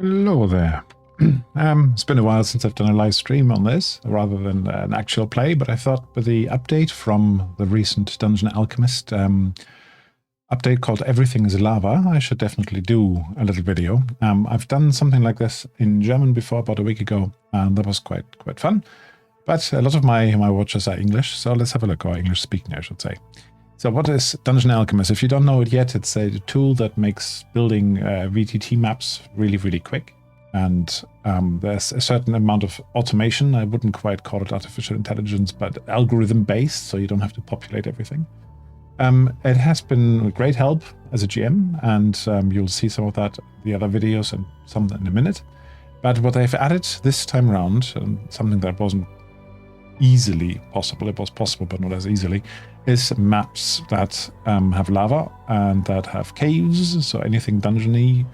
Hello there. It's been a while since I've done a live stream on this, rather than an actual play, but I thought with the update from the recent Dungeon Alchemist update called Everything is Lava, I should definitely do a little video. I've done something like this in German before, about a week ago, and that was quite fun. But a lot of my watchers are English, so let's have a look, or English speaking, I should say. So what is Dungeon Alchemist? If you don't know it yet, it's a tool that makes building VTT maps really quick. And there's a certain amount of automation. I wouldn't quite call it artificial intelligence, but algorithm-based, so you don't have to populate everything. It has been a great help as a GM, and you'll see some of that in the other videos and some in a minute. But what they've added this time around, and something that wasn't easily possible, it was possible but not as easily, is maps that have lava and that have caves, so anything dungeony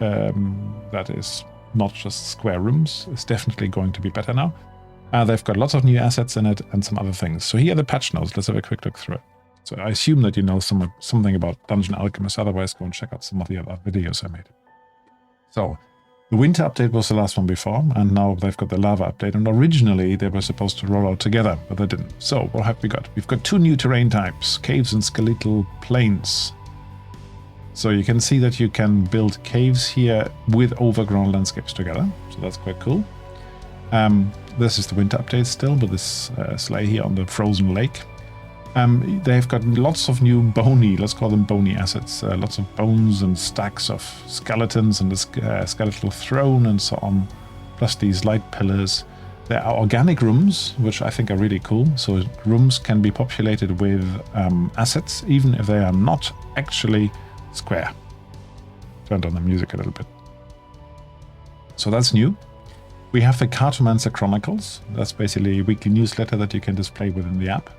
that is not just square rooms is definitely going to be better now. They've got lots of new assets in it and some other things. So here are the patch notes. Let's have a quick look through it. So I assume that you know something about Dungeon Alchemist, otherwise go and check out some of the other videos I made. So the winter update was the last one before, and now they've got the lava update, and originally they were supposed to roll out together, but they didn't. So what have we got? We've got two new terrain types, caves and skeletal plains. So you can see that you can build caves here with overgrown landscapes together, so that's quite cool. This is the winter update still, with this sleigh here on the frozen lake. They've got lots of new bony, let's call them bony assets, lots of bones and stacks of skeletons and the skeletal throne and so on, plus these light pillars. There are organic rooms, which I think are really cool. So rooms can be populated with assets, even if they are not actually square. Turned on the music a little bit. So that's new. We have the Cartomancer Chronicles. That's basically a weekly newsletter that you can display within the app.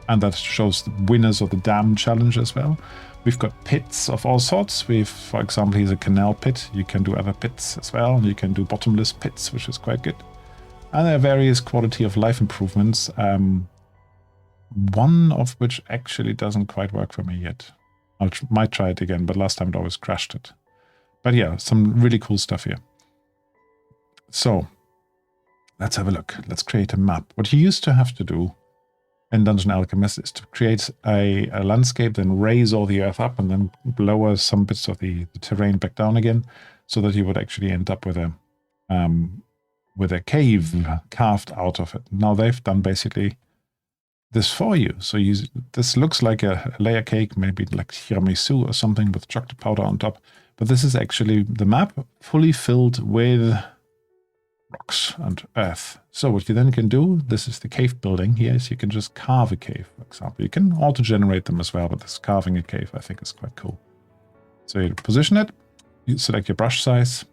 And that shows the winners of the Dam Challenge as well. We've got pits of all sorts. For example, here's a canal pit. You can do other pits as well. You can do bottomless pits, which is quite good. And there are various quality of life improvements. One of which actually doesn't quite work for me yet. I might try it again, but last time it always crashed it. But yeah, some really cool stuff here. So let's have a look. Let's create a map. What you used to have to do in Dungeon Alchemist is to create a landscape, then raise all the earth up and then lower some bits of the terrain back down again, so that you would actually end up with a cave carved out of it. Now they've done basically this for you. So this looks like a layer cake, maybe like tiramisu or something with chocolate powder on top. But this is actually the map fully filled with rocks and earth. So what you then can do, this is the cave building here, is you can just carve a cave, for example. You can auto-generate them as well, but this carving a cave I think is quite cool. So you position it, you select your brush size,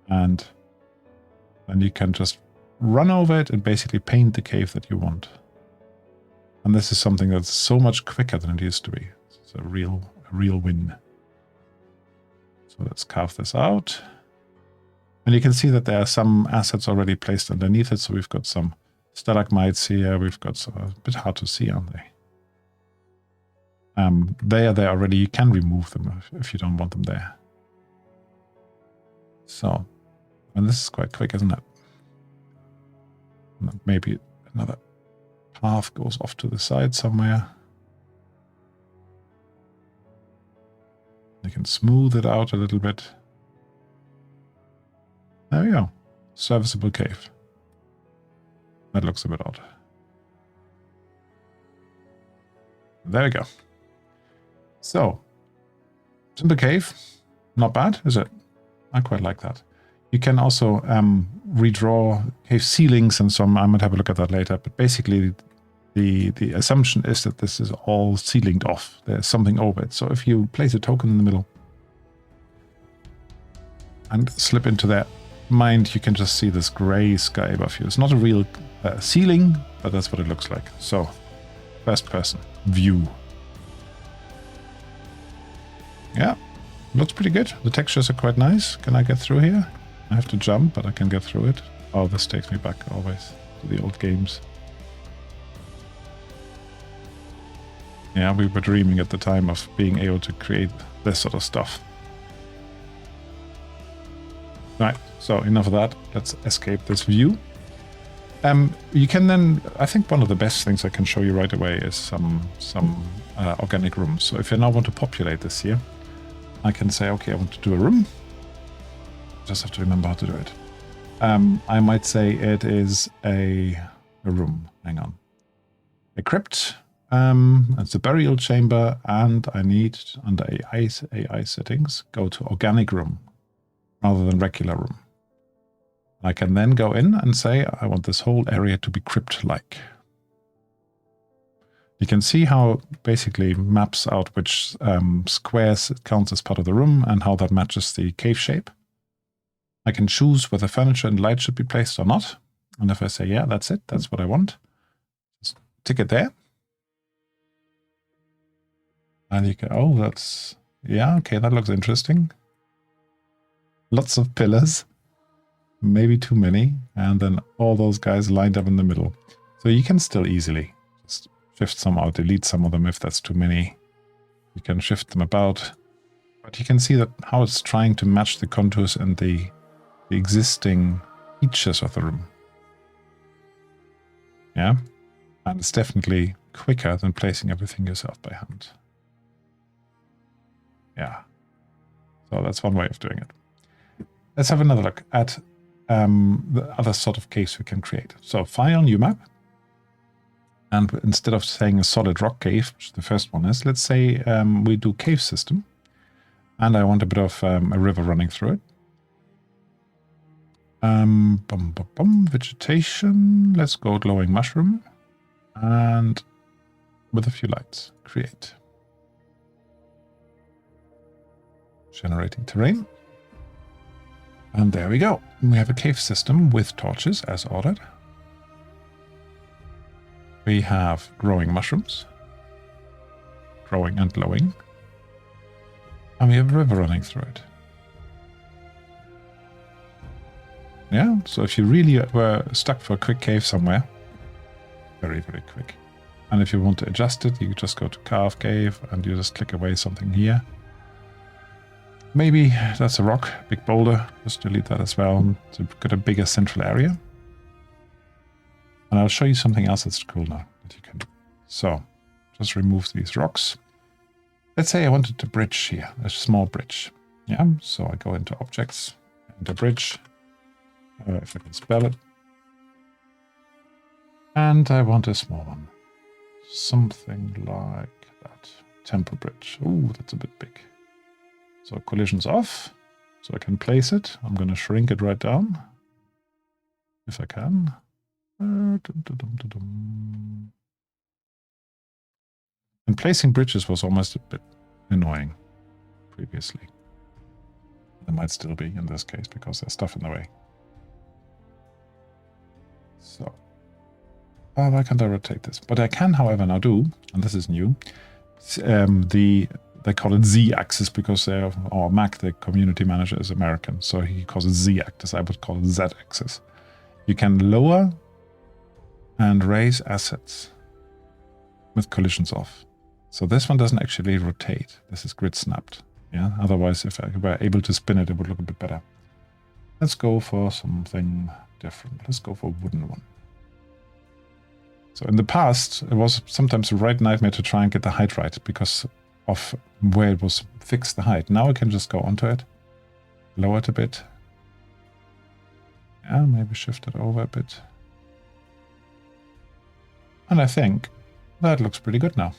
and then you can just run over it and basically paint the cave that you want. And this is something that's so much quicker than it used to be. It's a real win. So let's carve this out. And you can see that there are some assets already placed underneath it. So we've got some stalagmites here. We've got some, a bit hard to see, aren't they? They are there already. You can remove them if you don't want them there. So, and this is quite quick, isn't it? Maybe another path goes off to the side somewhere. You can smooth it out a little bit. There we go. Serviceable cave. That looks a bit odd. There we go. So, simple cave. Not bad, is it? I quite like that. You can also redraw cave ceilings and so on. I might have a look at that later. But basically, the assumption is that this is all ceilinged off. There's something over it. So if you place a token in the middle and slip into there, mind, you can just see this gray sky above you. It's not a real ceiling, but that's what it looks like. So, first person view. Yeah, looks pretty good. The textures are quite nice. Can I get through here? I have to jump, but I can get through it. Oh, this takes me back always to the old games. Yeah, we were dreaming at the time of being able to create this sort of stuff. Right, so enough of that. Let's escape this view. You can then, I think one of the best things I can show you right away is some organic rooms. So if I now want to populate this here, I can say, okay, I want to do a room. Just have to remember how to do it. I might say it is a room. Hang on. A crypt. It's a burial chamber, and I need, under AI settings, go to organic room rather than regular room. I can then go in and say, I want this whole area to be crypt-like. You can see how it basically maps out which squares it counts as part of the room and how that matches the cave shape. I can choose whether furniture and light should be placed or not. And if I say, yeah, that's it, that's what I want, just tick it there. And you can, oh, that's, yeah, okay, that looks interesting. Lots of pillars, maybe too many, and then all those guys lined up in the middle. So you can still easily just shift some out, delete some of them if that's too many. You can shift them about, but you can see that how it's trying to match the contours and the existing features of the room. Yeah, and it's definitely quicker than placing everything yourself by hand. Yeah, so that's one way of doing it. Let's have another look at the other sort of caves we can create. So file, new map. And instead of saying a solid rock cave, which the first one is, let's say we do cave system. And I want a bit of a river running through it. Vegetation. Let's go glowing mushroom. And with a few lights, create. Generating terrain. And there we go. We have a cave system with torches as ordered. We have growing mushrooms. Growing and glowing. And we have a river running through it. Yeah, so if you really were stuck for a quick cave somewhere, very, very quick. And if you want to adjust it, you just go to carve cave and you just click away something here. Maybe that's a rock, big boulder, just delete that as well to get a bigger central area. And I'll show you something else that's cool now that you can do. So just remove these rocks. Let's say I wanted a bridge here, a small bridge. Yeah, so I go into objects, into bridge, if I can spell it. And I want a small one. Something like that. Temple bridge. Oh, that's a bit big. So collision's off, so I can place it. I'm going to shrink it right down, if I can. And placing bridges was almost a bit annoying previously. It might still be in this case because there's stuff in the way. So, why can't I rotate this? But I can, however, now do, and this is new, they call it Z-axis because our Mac, the community manager, is American. So he calls it Z-axis. I would call it Z-axis. You can lower and raise assets with collisions off. So this one doesn't actually rotate. This is grid snapped. Yeah. Otherwise, if I were able to spin it, it would look a bit better. Let's go for something different. Let's go for a wooden one. So in the past, it was sometimes a right nightmare to try and get the height right because of where it was fixed the height. Now I can just go onto it, lower it a bit. Yeah, maybe shift it over a bit. And I think that looks pretty good now.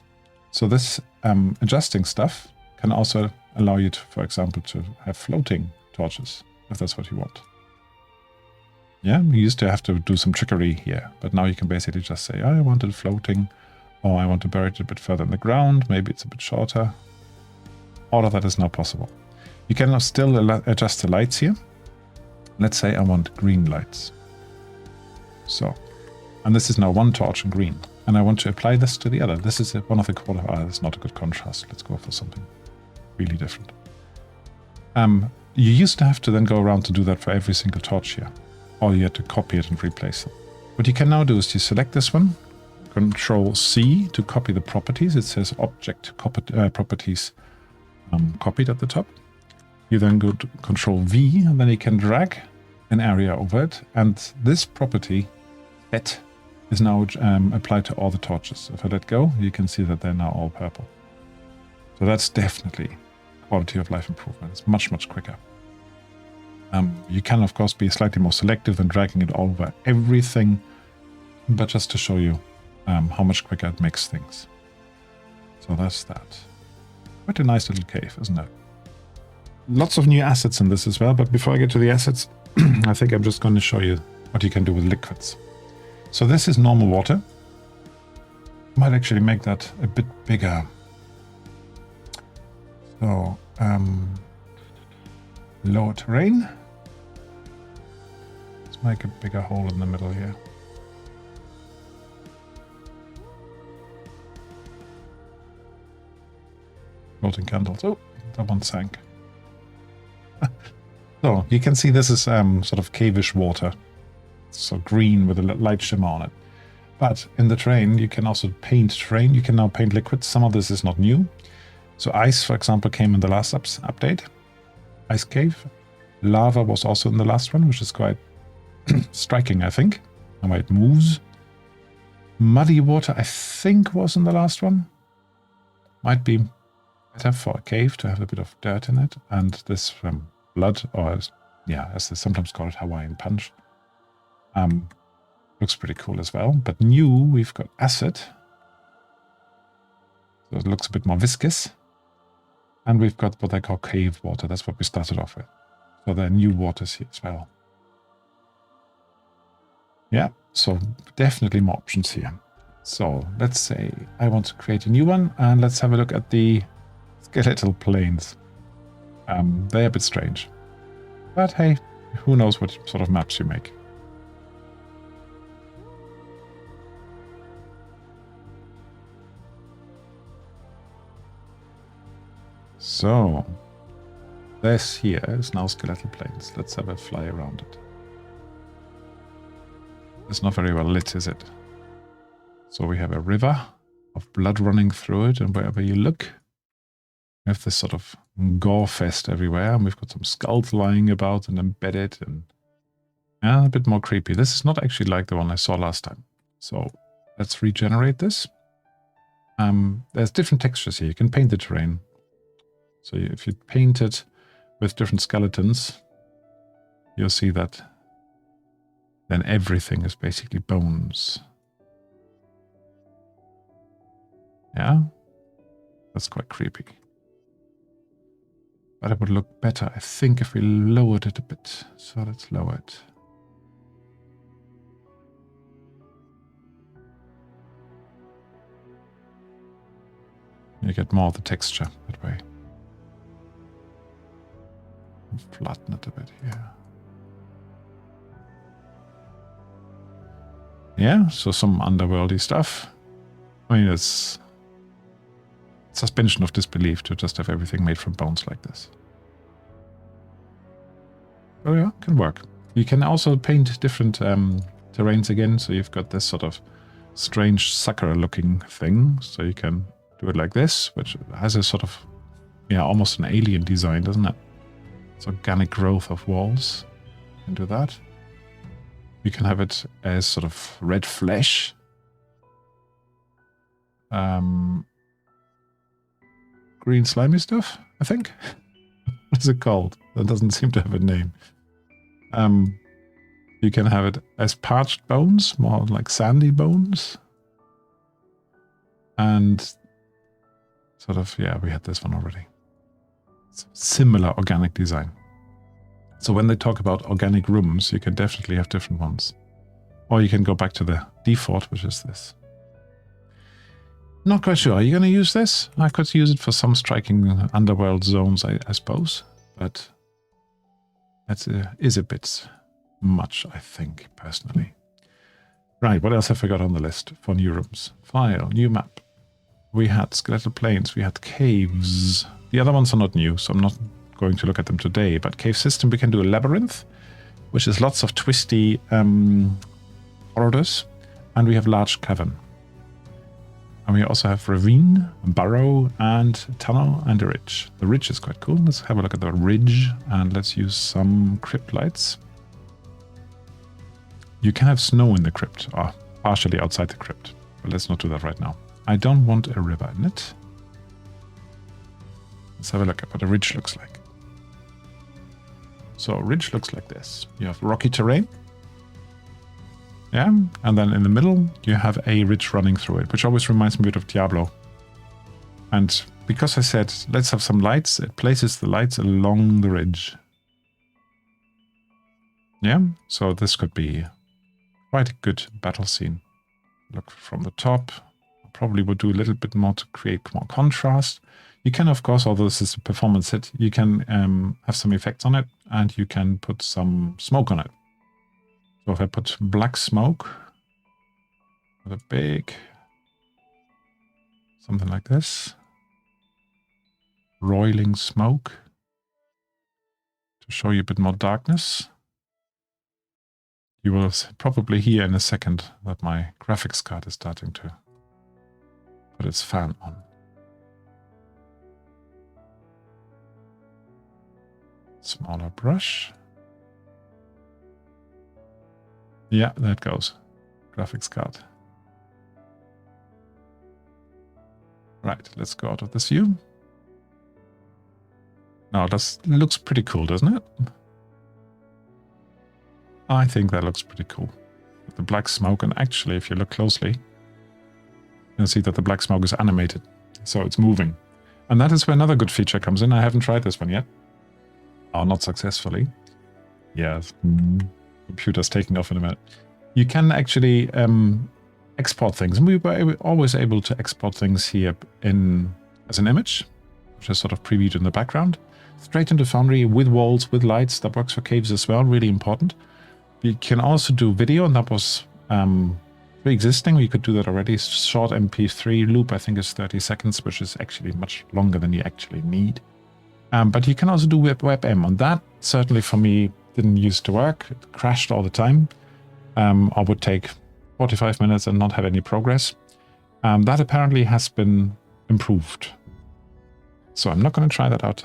So this adjusting stuff can also allow you to, for example, to have floating torches, if that's what you want. Yeah, you used to have to do some trickery here, but now you can basically just say, I want it floating, or I want to bury it a bit further in the ground, maybe it's a bit shorter. All of that is now possible. You can still adjust the lights here. Let's say I want green lights. So, and this is now one torch in green. And I want to apply this to the other. This is one of the qualifiers. That's not a good contrast. Let's go for something really different. You used to have to then go around to do that for every single torch here. Or you had to copy it and replace it. What you can now do is you select this one, Control C to copy the properties. It says object properties copied at the top. You then go to Control V, and then you can drag an area over it. And this property, set, is now applied to all the torches. If I let go, you can see that they're now all purple. So that's definitely quality of life improvement. It's much, much quicker. You can, of course, be slightly more selective than dragging it all over everything, but just to show you how much quicker it makes things. So that's that. Quite a nice little cave, isn't it? Lots of new assets in this as well, but before I get to the assets, I think I'm just going to show you what you can do with liquids. So this is normal water. Might actually make that a bit bigger. So, lower terrain. Let's make a bigger hole in the middle here. Floating candles. Oh, that one sank. So you can see this is sort of cavish water. So green with a light shimmer on it. But in the terrain, you can also paint terrain. You can now paint liquids. Some of this is not new. So ice, for example, came in the last update. Ice cave. Lava was also in the last one, which is quite striking, I think. The way it moves. Muddy water, I think, was in the last one. Might be better for a cave to have a bit of dirt in it. And this blood, or yeah, as they sometimes call it, Hawaiian punch. Looks pretty cool as well. But new, we've got acid. So it looks a bit more viscous. And we've got what I call cave water. That's what we started off with. So there are new waters here as well. Yeah, so definitely more options here. So let's say I want to create a new one, and let's have a look at the skeletal plains. They're a bit strange. But hey, who knows what sort of maps you make. So, this here is now skeletal plains. Let's have a fly around it. It's not very well lit, is it? So we have a river of blood running through it, and wherever you look, we have this sort of gore fest everywhere, and we've got some skulls lying about and embedded, and yeah, a bit more creepy. This is not actually like the one I saw last time. So let's regenerate this. There's different textures here. You can paint the terrain. So if you paint it with different skeletons, you'll see that then everything is basically bones. Yeah, that's quite creepy. But it would look better, I think, if we lowered it a bit. So let's lower it. You get more of the texture that way. Flatten it a bit here. Yeah, so some underworldy stuff. I mean, it's suspension of disbelief to just have everything made from bones like this. Oh yeah, can work. You can also paint different terrains again, so you've got this sort of strange sucker-looking thing. So you can do it like this, which has a sort of, yeah, almost an alien design, doesn't it? It's organic growth of walls. You can do that. You can have it as sort of red flesh. Green slimy stuff, I think. What is it called? That doesn't seem to have a name. You can have it as parched bones, more like sandy bones. And sort of, yeah, we had this one already. It's similar organic design. So when they talk about organic rooms, you can definitely have different ones. Or you can go back to the default, which is this. Not quite sure. Are you going to use this? I could use it for some striking underworld zones, I suppose. But that is a bit much, I think, personally. Right, what else have I got on the list for new rooms? File, new map. We had skeletal plains, we had caves. The other ones are not new, so I'm not going to look at them today. But cave system, we can do a labyrinth, which is lots of twisty corridors. And we have large cavern. And we also have ravine, burrow, and tunnel, and a ridge. The ridge is quite cool. Let's have a look at the ridge, and let's use some crypt lights. You can have snow in the crypt, or partially outside the crypt. But let's not do that right now. I don't want a river in it. Let's have a look at what a ridge looks like. So a ridge looks like this. You have rocky terrain. Yeah, and then in the middle, you have a ridge running through it, which always reminds me a bit of Diablo. And because I said, let's have some lights, it places the lights along the ridge. Yeah, so this could be quite a good battle scene. Look from the top. I probably would do a little bit more to create more contrast. You can, of course, although this is a performance hit, you can have some effects on it, and you can put some smoke on it. So if I put black smoke with a big, something like this, roiling smoke to show you a bit more darkness, you will probably hear in a second that my graphics card is starting to put its fan on. Smaller brush. Yeah, that goes. Graphics card. Right, let's go out of this view. Now, this looks pretty cool, doesn't it? I think that looks pretty cool. With the black smoke, and actually, if you look closely, you'll see that the black smoke is animated. So it's moving. And that is where another good feature comes in. I haven't tried this one yet. Oh, not successfully. Yeah, computer's taking off in a minute. You can actually export things. And we were always able to export things here as an image, which is sort of previewed in the background. Straight into Foundry with walls, with lights. That works for caves as well, really important. You can also do video, and that was pre-existing. We could do that already. Short MP3 loop, I think, is 30 seconds, which is actually much longer than you actually need. But you can also do WebM, and that certainly for me didn't used to work. It crashed all the time. I would take 45 minutes and not have any progress. That apparently has been improved. So I'm not going to try that out.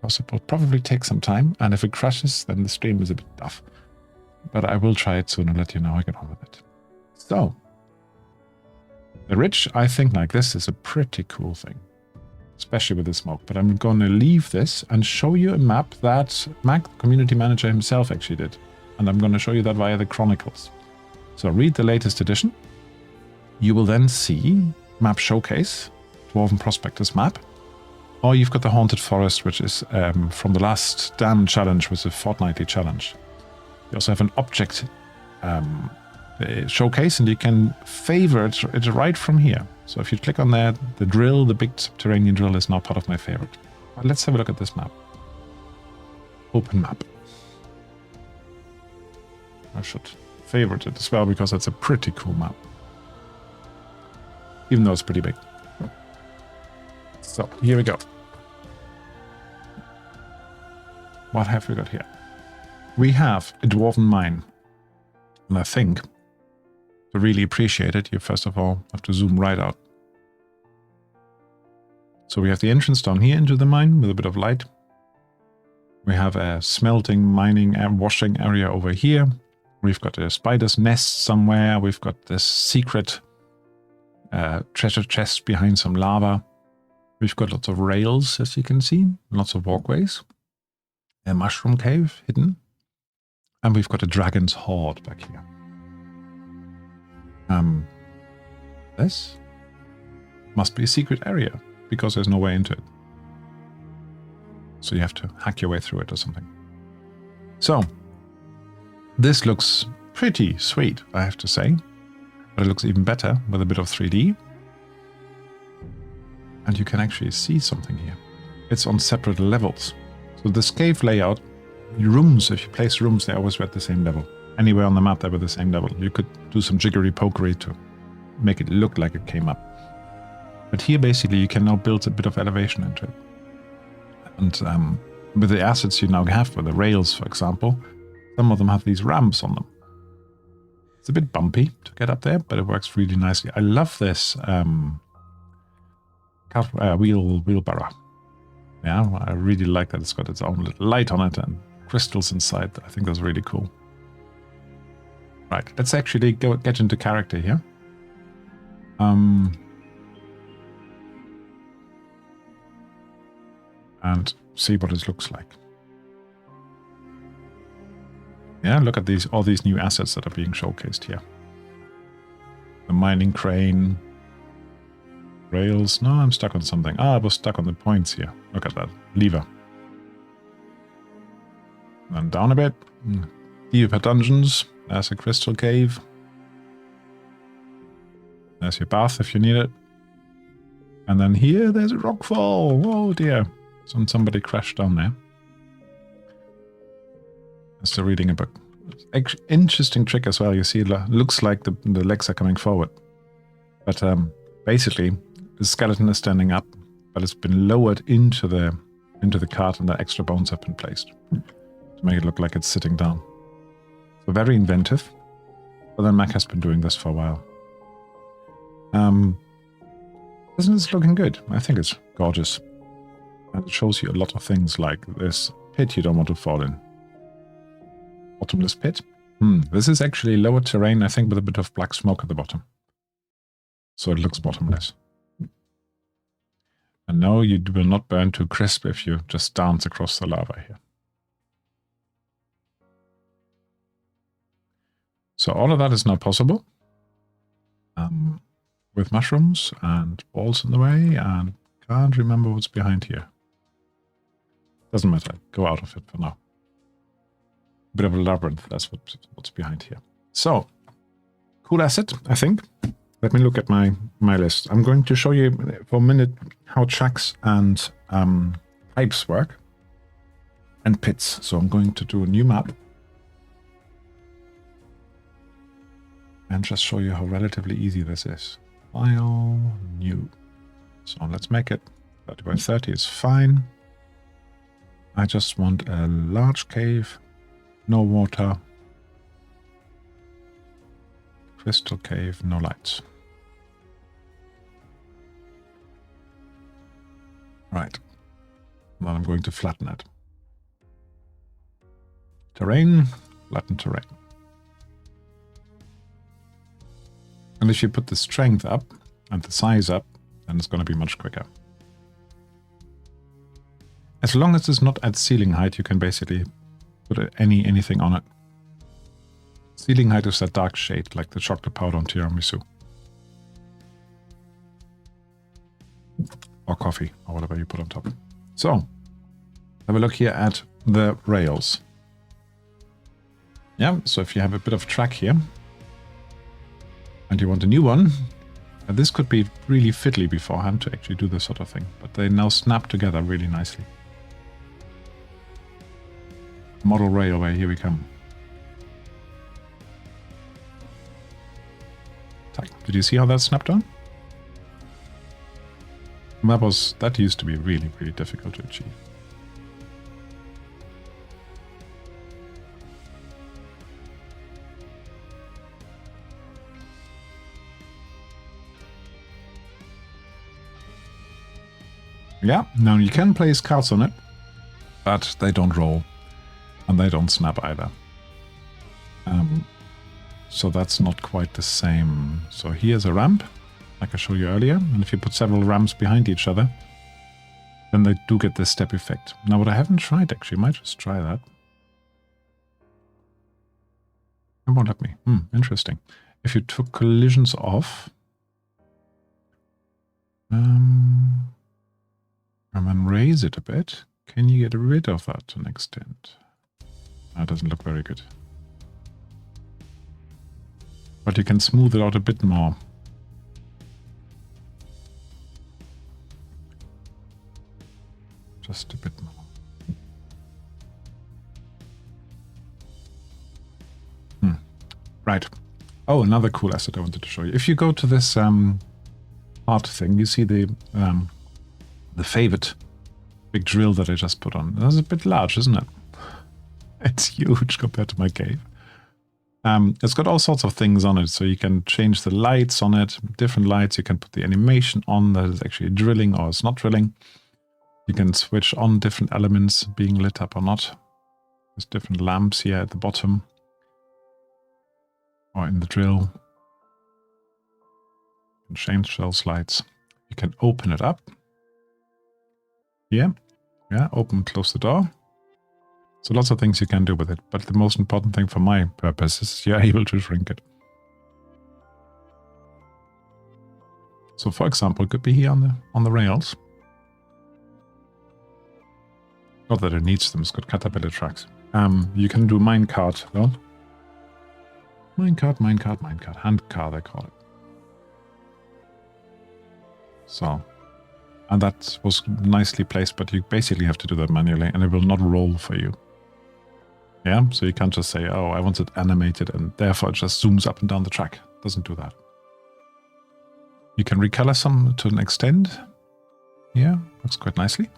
Because it will probably take some time, and if it crashes, then the stream is a bit tough. But I will try it soon and let you know how I get on with it. So, the ridge, I think like this is a pretty cool thing. Especially with the smoke. But I'm going to leave this and show you a map that Mac, the community manager himself, actually did. And I'm going to show you that via the Chronicles. So read the latest edition. You will then see Map Showcase, Dwarven Prospectors map. Or you've got the Haunted Forest, which is from the last Dam challenge, which was a fortnightly challenge. You also have an object showcase, and you can favorite it right from here. So if you click on there, the drill, the big subterranean drill, is now part of my favorite. But let's have a look at this map. Open map. I should favorite it as well, because it's a pretty cool map. Even though it's pretty big. So, here we go. What have we got here? We have a dwarven mine. And I think, to really appreciate it, you first of all have to zoom right out. So we have the entrance down here into the mine with a bit of light. We have a smelting, mining, and washing area over here. We've got a spider's nest somewhere. We've got this secret treasure chest behind some lava. We've got lots of rails, as you can see. Lots of walkways. A mushroom cave hidden. And we've got a dragon's hoard back here. This must be a secret area, because there's no way into it. So you have to hack your way through it or something. So, this looks pretty sweet, I have to say. But it looks even better with a bit of 3D. And you can actually see something here. It's on separate levels. So this cave layout, rooms, if you place rooms, they always were at the same level. Anywhere on the map, they were the same level. You could do some jiggery-pokery to make it look like it came up. But here, basically, you can now build a bit of elevation into it. And with the assets you now have, for the rails, for example, some of them have these ramps on them. It's a bit bumpy to get up there, but it works really nicely. I love this wheelbarrow. Yeah, I really like that it's got its own little light on it and crystals inside. I think that's really cool. Right, let's actually get into character here. And see what it looks like. Yeah, look at all these new assets that are being showcased here. The mining crane. Rails. No, I'm stuck on something. I was stuck on the points here. Look at that. Lever. Then down a bit. Deeper dungeons. There's a crystal cave. There's your bath if you need it. And then here, there's a rockfall. Oh dear. Somebody crashed down there. I'm still reading a book. Interesting trick as well. You see, it looks like the legs are coming forward. But basically, the skeleton is standing up, but it's been lowered into the cart, and the extra bones have been placed to make it look like it's sitting down. So very inventive. But then Mac has been doing this for a while. Isn't this looking good? I think it's gorgeous. And it shows you a lot of things like this pit you don't want to fall in. Bottomless pit. This is actually lower terrain, I think, with a bit of black smoke at the bottom. So it looks bottomless. And no, you will not burn too crisp if you just dance across the lava here. So all of that is now possible. With mushrooms and balls in the way, and can't remember what's behind here. Doesn't matter. Go out of it for now. Bit of a labyrinth. That's what's behind here. So, cool asset, I think. Let me look at my list. I'm going to show you for a minute how tracks and pipes work. And pits. So I'm going to do a new map. And just show you how relatively easy this is. File, new. So let's make it 30 by 30 is fine. I just want a large cave, no water, crystal cave, no lights. Right. Then I'm going to flatten it. Terrain, flatten terrain. And if you put the strength up and the size up, then it's going to be much quicker. As long as it's not at ceiling height, you can basically put anything on it. Ceiling height is that dark shade, like the chocolate powder on tiramisu. Or coffee, or whatever you put on top. So, have a look here at the rails. Yeah, so if you have a bit of track here, and you want a new one, this could be really fiddly beforehand to actually do this sort of thing, but they now snap together really nicely. Model railway, here we come. Did you see how that snapped on? That used to be really, really difficult to achieve. Yeah, now you can place cards on it, but they don't roll, and they don't snap either. So that's not quite the same. So here's a ramp, like I showed you earlier, and if you put several ramps behind each other, then they do get this step effect. Now what I haven't tried actually, might just try that. It won't let me. Interesting. If you took collisions off, and then raise it a bit, can you get rid of that to an extent? That doesn't look very good. But you can smooth it out a bit more. Just a bit more. Right. Oh, another cool asset I wanted to show you. If you go to this art thing, you see the favorite big drill that I just put on. That's a bit large, isn't it? It's huge compared to my cave. It's got all sorts of things on it, so you can change the lights on it, different lights. You can put the animation on that is actually drilling or it's not drilling. You can switch on different elements being lit up or not. There's different lamps here at the bottom or in the drill. You can change those lights. You can open it up. Here. Yeah, open, close the door. So lots of things you can do with it, but the most important thing for my purpose is you're able to shrink it. So for example, it could be here on the rails. Not that it needs them, it's got caterpillar tracks. You can do minecart, though. Minecart, handcar they call it. So, and that was nicely placed, but you basically have to do that manually and it will not roll for you. Yeah, so you can't just say, oh, I want it animated and therefore it just zooms up and down the track. It doesn't do that. You can recolor some to an extent. Yeah, looks quite nicely.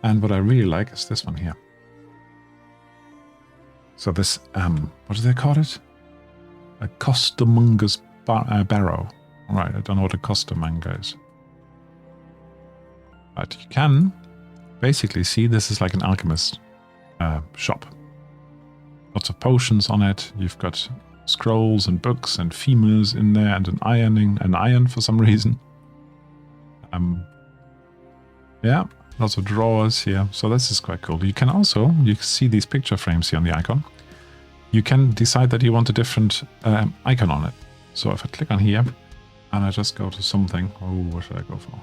And what I really like is this one here. So this, what do they call it? A costermonger's barrow. All right, I don't know what a costermonger is. But you can basically see this is like an alchemist shop. Lots of potions on it. You've got scrolls and books and femurs in there and an iron for some reason. Yeah, lots of drawers here. So this is quite cool. You can also, you see these picture frames here on the icon. You can decide that you want a different icon on it. So if I click on here and I just go to something, oh, what should I go for?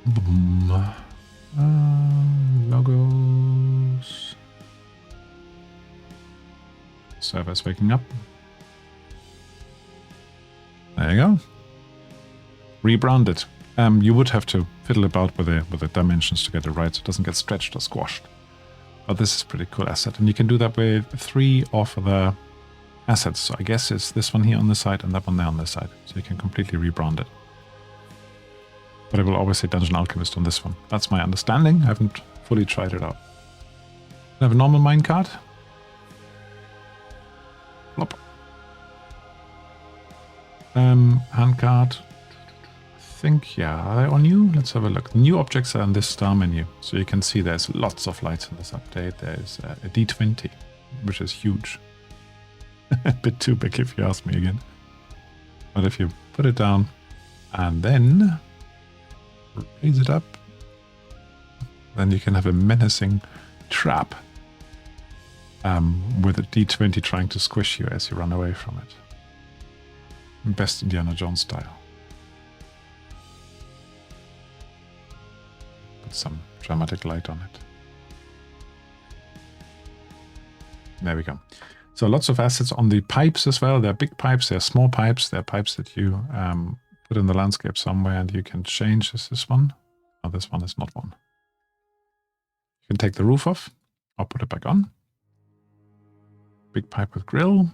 Boom. Logos. Server's waking up. There you go. Rebrand it. You would have to fiddle about with the dimensions to get it right so it doesn't get stretched or squashed. But this is a pretty cool asset. And you can do that with 3 of the assets. So I guess it's this one here on this side and that one there on this side. So you can completely rebrand it. But I will always say Dungeon Alchemist on this one. That's my understanding. I haven't fully tried it out. I have a normal minecart. Plop. Handcart. I think, yeah, are they all new? Let's have a look. The new objects are in this star menu. So you can see there's lots of lights in this update. There's a D20, which is huge. A bit too big if you ask me again. But if you put it down and then raise it up, then you can have a menacing trap with a D20 trying to squish you as you run away from it. Best Indiana Jones style. Put some dramatic light on it. There we go. So lots of assets on the pipes as well. There are big pipes, there are small pipes, there are pipes that you put in the landscape somewhere and you can change. Is this one? Oh, this one is not one. You can take the roof off or put it back on. Big pipe with grill.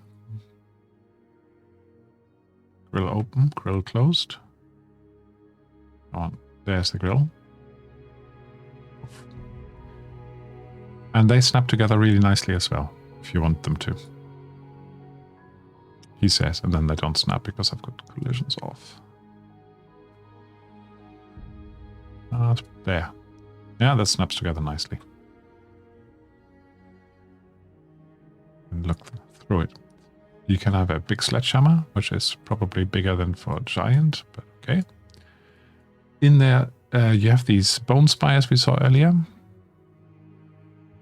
Grill open, grill closed. Oh, there's the grill. And they snap together really nicely as well, if you want them to. He says, and then they don't snap because I've got collisions off. There. Yeah, that snaps together nicely. And look through it. You can have a big sledgehammer, which is probably bigger than for a giant, but okay. In there, you have these bone spires we saw earlier.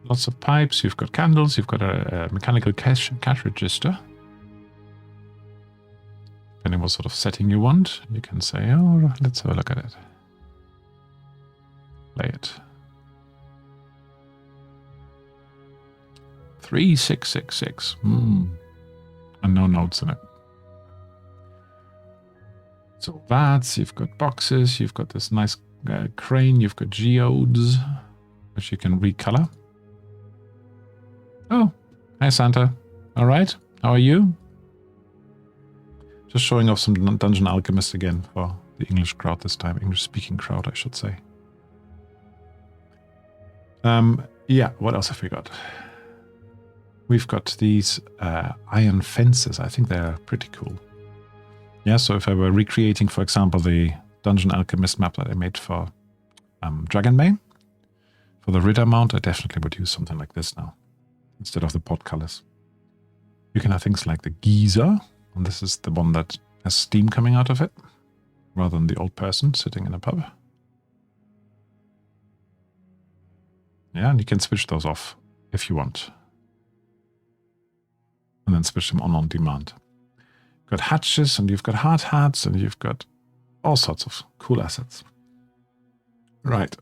Lots of pipes, you've got candles, you've got a mechanical cash register. Depending what sort of setting you want, you can say, oh, let's have a look at it. Play it. 3666. And no notes in it. So vats, you've got boxes, you've got this nice crane, you've got geodes, which you can recolor. Oh, hi Santa. All right, how are you? Just showing off some Dungeon Alchemist again for the English crowd this time. English-speaking crowd, I should say. Yeah, what else have we got? we've got these iron fences. I think they're pretty cool. Yeah, so if I were recreating, for example, the Dungeon Alchemist map that I made for Dragonbane, for the Ritter mount, I definitely would use something like this now, instead of the portcullis. You can have things like the Geyser, and this is the one that has steam coming out of it, rather than the old person sitting in a pub. Yeah, and you can switch those off if you want. And then switch them on demand. You've got hatches, and you've got hard hats, and you've got all sorts of cool assets. Right.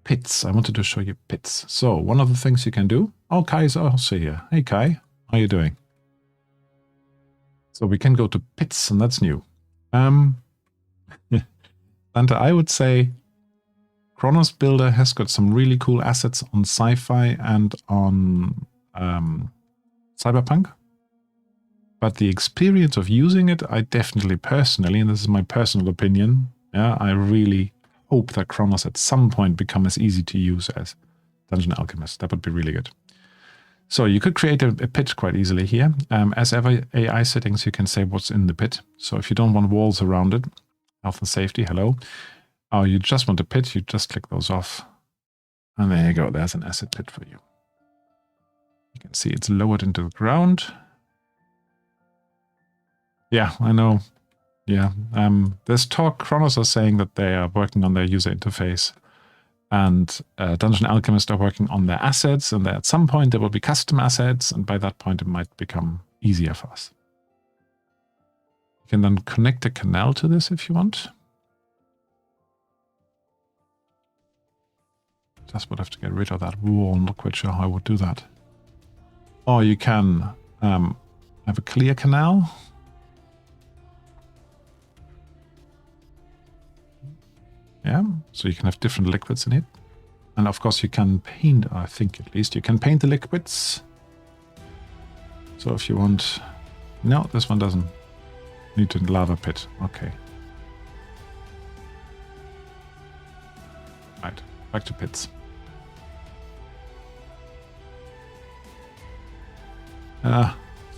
Pits. I wanted to show you pits. So, one of the things you can do... Oh, Kai is also here. Hey, Kai. How are you doing? So, we can go to pits, and that's new. And I would say Chronos Builder has got some really cool assets on sci-fi and on cyberpunk. But the experience of using it, I definitely personally, and this is my personal opinion, yeah, I really hope that Chronos at some point become as easy to use as Dungeon Alchemist. That would be really good. So you could create a pit quite easily here. As ever, AI settings, you can say what's in the pit. So if you don't want walls around it, health and safety, hello. Oh, you just want a pit, you just click those off. And there you go, there's an asset pit for you. You can see it's lowered into the ground. Yeah, I know. Yeah, there's talk. Chronos are saying that they are working on their user interface, and Dungeon Alchemist are working on their assets, and at some point there will be custom assets, and by that point it might become easier for us. You can then connect a canal to this if you want. Just would have to get rid of that wall. I'm not quite sure how I would do that. Or you can have a clear canal. Yeah, so you can have different liquids in it. And of course you can paint, I think at least, you can paint the liquids. So if you want... No, this one doesn't need a lava pit. Okay. Right, back to pits.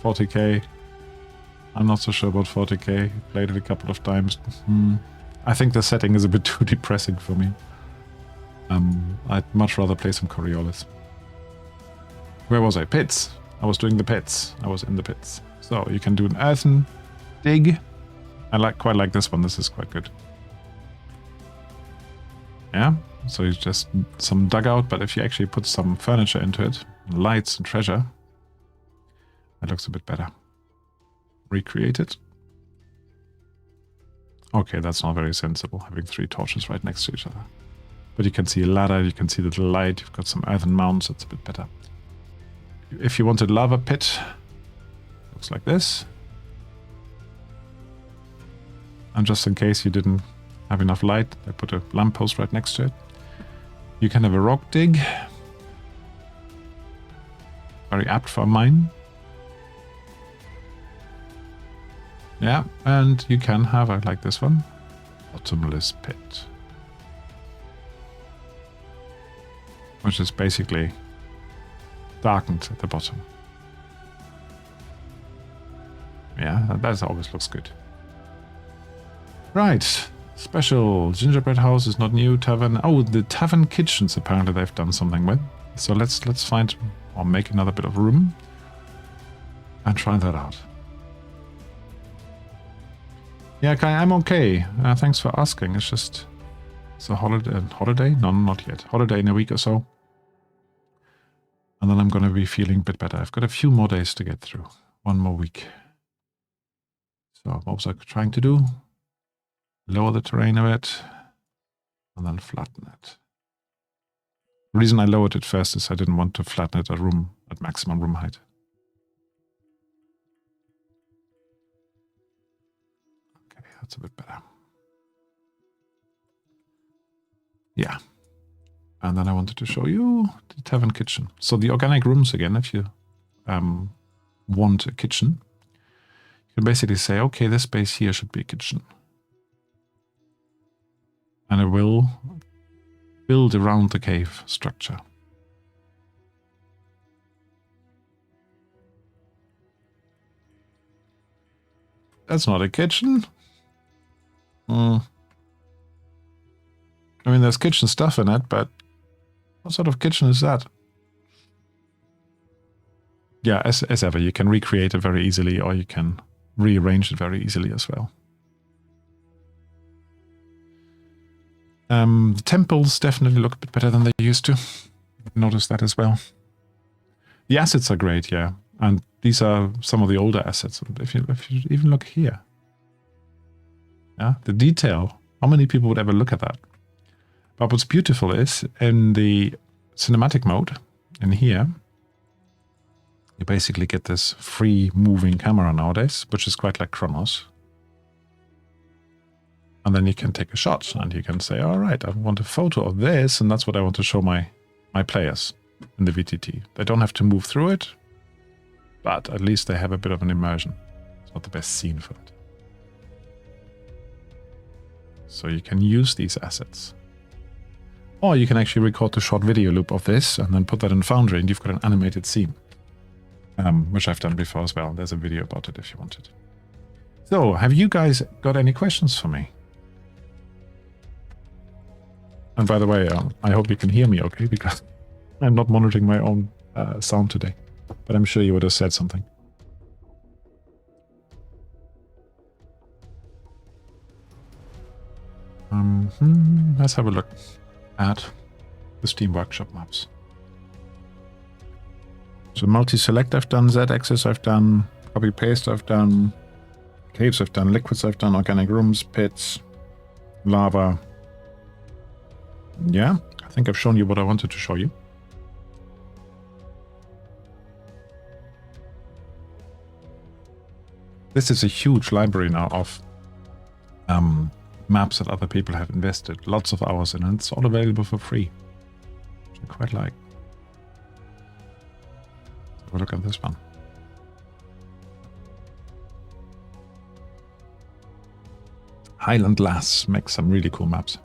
40k. I'm not so sure about 40k. Played it a couple of times. I think the setting is a bit too depressing for me. I'd much rather play some Coriolis. Where was I? Pits. I was doing the pits. I was in the pits. So you can do an earthen dig. I quite like this one. This is quite good. Yeah. So it's just some dugout, but if you actually put some furniture into it, lights and treasure, that looks a bit better. Recreate it. Okay, that's not very sensible, having 3 torches right next to each other. But you can see a ladder, you can see the light, you've got some earthen mounts, it's a bit better. If you want a lava pit, looks like this. And just in case you didn't have enough light, I put a lamppost right next to it. You can have a rock dig. Very apt for a mine. Yeah, and you can have, I like this one, bottomless pit. Which is basically darkened at the bottom. Yeah, that always looks good. Right, special gingerbread house is not new. Tavern, oh, the tavern kitchens apparently they've done something with. So let's find or make another bit of room and try that out. Yeah, Kai, I'm okay. Thanks for asking. It's just... It's a holiday? No, not yet. Holiday in a week or so. And then I'm going to be feeling a bit better. I've got a few more days to get through. 1 more week. So what was I trying to do? Lower the terrain a bit. And then flatten it. The reason I lowered it first is I didn't want to flatten it at maximum room height. That's a bit better. Yeah. And then I wanted to show you the tavern kitchen. So the organic rooms again, if you want a kitchen, you can basically say, okay, this space here should be a kitchen. And it will build around the cave structure. That's not a kitchen. I mean, there's kitchen stuff in it, but what sort of kitchen is that? Yeah, as ever, you can recreate it very easily, or you can rearrange it very easily as well. The temples definitely look a bit better than they used to. Notice that as well. The assets are great, yeah. And these are some of the older assets. If you even look here. Yeah, the detail. How many people would ever look at that? But what's beautiful is, in the cinematic mode, in here, you basically get this free moving camera nowadays, which is quite like Chronos. And then you can take a shot and you can say, all right, I want a photo of this, and that's what I want to show my players in the VTT. They don't have to move through it, but at least they have a bit of an immersion. It's not the best scene for it. So you can use these assets. Or you can actually record the short video loop of this and then put that in Foundry and you've got an animated scene. Which I've done before as well. There's a video about it if you want it. So, have you guys got any questions for me? And by the way, I hope you can hear me okay, because I'm not monitoring my own sound today. But I'm sure you would have said something. Let's have a look at the Steam Workshop maps. So multi-select I've done, Z-axis I've done, copy-paste I've done, caves I've done, liquids I've done, organic rooms, pits, lava. Yeah, I think I've shown you what I wanted to show you. This is a huge library now of maps that other people have invested lots of hours in, and it's all available for free, which I quite like. Have a look at this one. Highland Lass makes some really cool maps.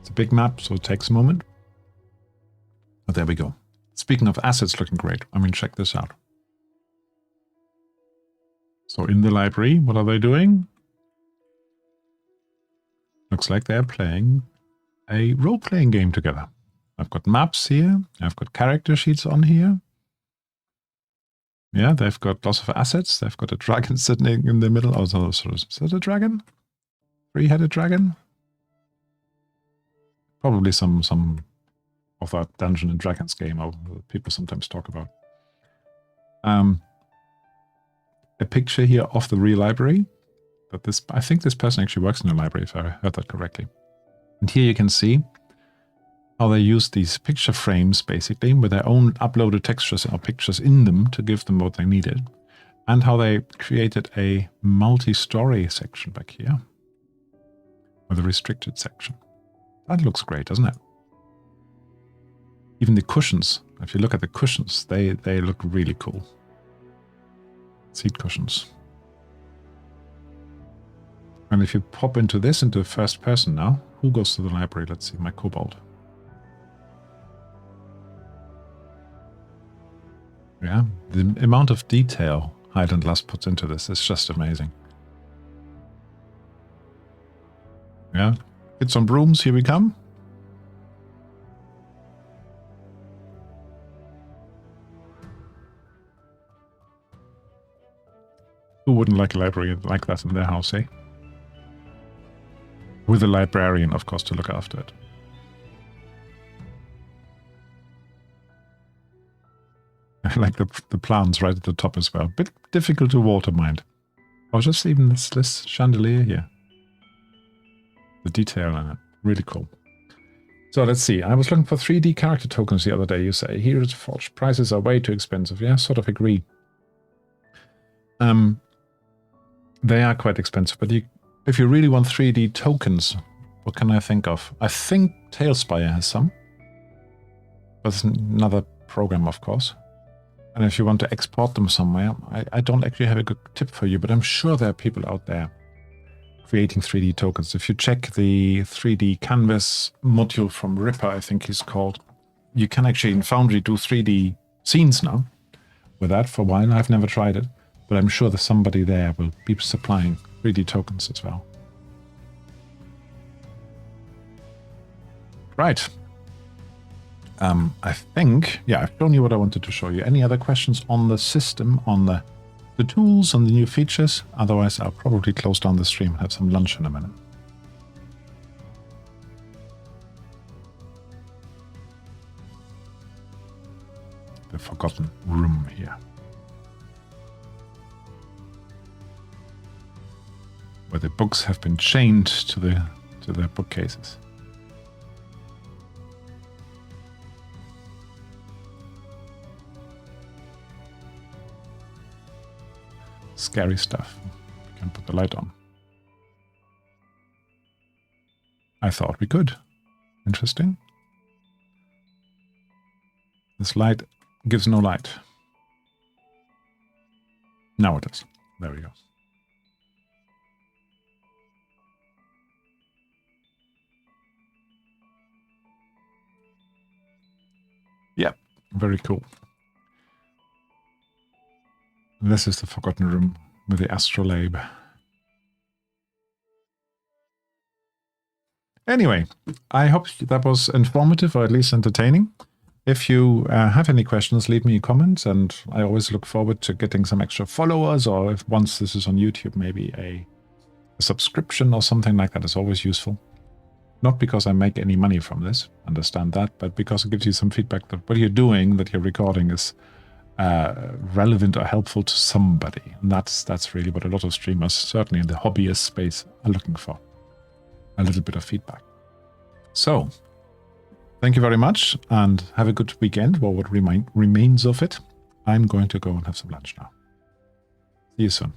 It's a big map, so it takes a moment. But there we go. Speaking of assets looking great, I mean, check this out. So in the library, what are they doing? Looks like they're playing a role-playing game together. I've got maps here. I've got character sheets on here. Yeah, they've got lots of assets. They've got a dragon sitting in the middle. Oh, so is that a dragon? Three-headed dragon? Probably some of that Dungeons and Dragons game people sometimes talk about. A picture here of the real library. But I think this person actually works in the library, if I heard that correctly. And here you can see how they use these picture frames, basically, with their own uploaded textures or pictures in them to give them what they needed. And how they created a multi-story section back here. With a restricted section. That looks great, doesn't it? Even the cushions, if you look at the cushions, they look really cool. Seat cushions. And if you pop into first person now, who goes to the library? Let's see, my kobold. Yeah, the amount of detail Highland Lass puts into this is just amazing. Yeah, get some brooms, here we come. Who wouldn't like a library like that in their house, eh? With a librarian, of course, to look after it. I like the plants right at the top as well. Bit difficult to water, mind. Oh, just even this chandelier here. The detail in it. Really cool. So let's see. I was looking for 3D character tokens the other day, you say. Here is Forge. Prices are way too expensive. Yeah, sort of agree. They are quite expensive, but if you really want 3D tokens, what can I think of? I think Tailspire has some. But it's another program, of course. And if you want to export them somewhere, I don't actually have a good tip for you, but I'm sure there are people out there creating 3D tokens. If you check the 3D canvas module from Ripper, I think he's called, you can actually in Foundry do 3D scenes now with that for a while. I've never tried it, but I'm sure that somebody there will be supplying 3D tokens as well. Right. I think, yeah, I've shown you what I wanted to show you. Any other questions on the system, on the tools, on the new features? Otherwise, I'll probably close down the stream and have some lunch in a minute. The forgotten room here, where the books have been chained to the bookcases. Scary stuff. We can put the light on. I thought we could. Interesting. This light gives no light. Now it does. There we go. Yep, very cool. This is the Forgotten Room with the astrolabe. Anyway, I hope that was informative or at least entertaining. If you have any questions, leave me a comment, and I always look forward to getting some extra followers, or if once this is on YouTube, maybe a subscription or something like that is always useful. Not because I make any money from this, understand that, but because it gives you some feedback that what you're doing, that you're recording is relevant or helpful to somebody. And that's really what a lot of streamers, certainly in the hobbyist space, are looking for. A little bit of feedback. So, thank you very much, and have a good weekend, or what remains of it. I'm going to go and have some lunch now. See you soon.